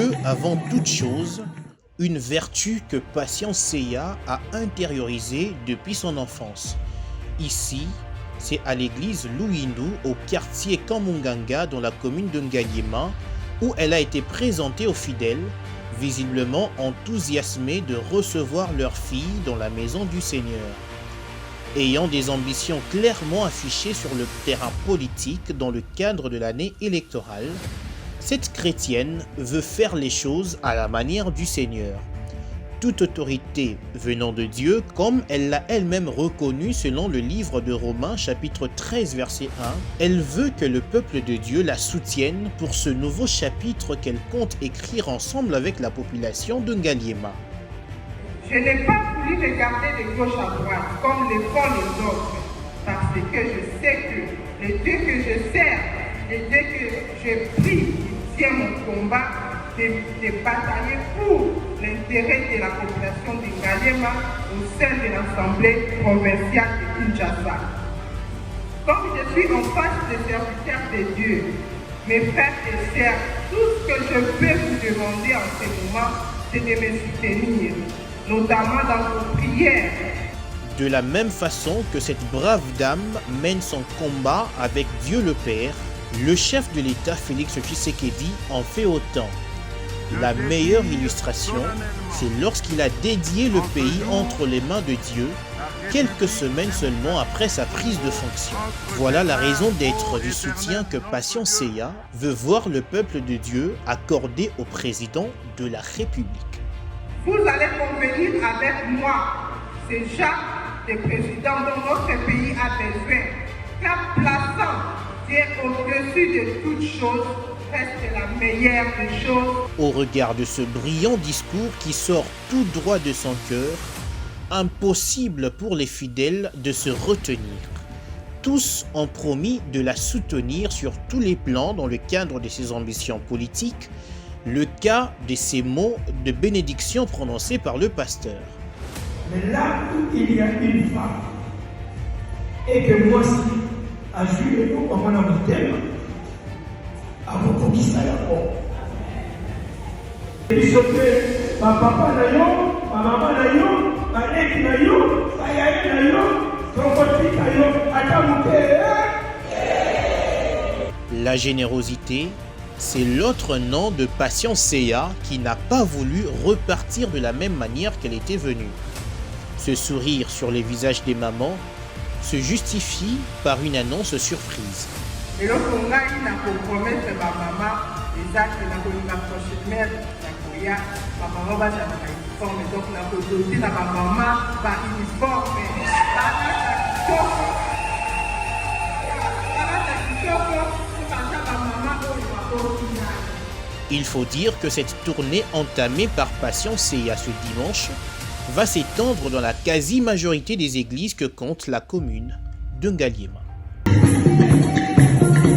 Dieu avant toute chose, une vertu que Patience Seya a intériorisée depuis son enfance. Ici, c'est à l'église Louindou, au quartier Kamunganga, dans la commune de Ngaliema, où elle a été présentée aux fidèles, visiblement enthousiasmés de recevoir leur fille dans la maison du Seigneur. Ayant des ambitions clairement affichées sur le terrain politique dans le cadre de l'année électorale, cette chrétienne veut faire les choses à la manière du Seigneur. Toute autorité venant de Dieu, comme elle l'a elle-même reconnu selon le livre de Romains chapitre 13 verset 1, elle veut que le peuple de Dieu la soutienne pour ce nouveau chapitre qu'elle compte écrire ensemble avec la population de Ngaliema. Je n'ai pas voulu regarder de gauche à droite comme le font les autres, parce que je sais que le Dieu que je sers, le Dieu que je prie, il tient mon combat de batailler pour l'intérêt de la population de Ngaliema au sein de l'Assemblée provinciale de Kinshasa. Comme je suis en face des serviteurs de Dieu, mes frères et sœurs, tout ce que je peux vous demander en ce moment, c'est de me soutenir, notamment dans vos prières. De la même façon que cette brave dame mène son combat avec Dieu le Père, le chef de l'État Félix Tshisekedi en fait autant. La meilleure illustration, c'est lorsqu'il a dédié le pays entre les mains de Dieu, quelques semaines seulement après sa prise de fonction. Voilà la raison d'être du soutien que Patience Seya veut voir le peuple de Dieu accorder au président de la République. Vous allez convenir avec moi, c'est genre de président dont notre pays a besoin, car plaçant Dieu au-dessus de toutes choses, reste la meilleure des choses. Au regard de ce brillant discours qui sort tout droit de son cœur, impossible pour les fidèles de se retenir. Tous ont promis de la soutenir sur tous les plans dans le cadre de ses ambitions politiques, le cas de ces mots de bénédiction prononcés par le pasteur. Mais là où il y a une femme, et que moi aussi, à juger pour mon thème, à beaucoup qui s'en rapport. Et je ma papa d'ailleurs, ma maman d'ailleurs, ma ex d'ailleurs, ma yaï d'ailleurs, son petit d'ailleurs, à La générosité, c'est l'autre nom de Patience Seya qui n'a pas voulu repartir de la même manière qu'elle était venue. Ce sourire sur les visages des mamans se justifie par une annonce surprise. Et lorsqu'on a une promesse de ma maman, les actes de la prochaine mère, ma maman va dans uniforme, donc la production de ma maman va uniforme. Il faut dire que cette tournée entamée par Patience Seya ce dimanche va s'étendre dans la quasi-majorité des églises que compte la commune de Ngaliema.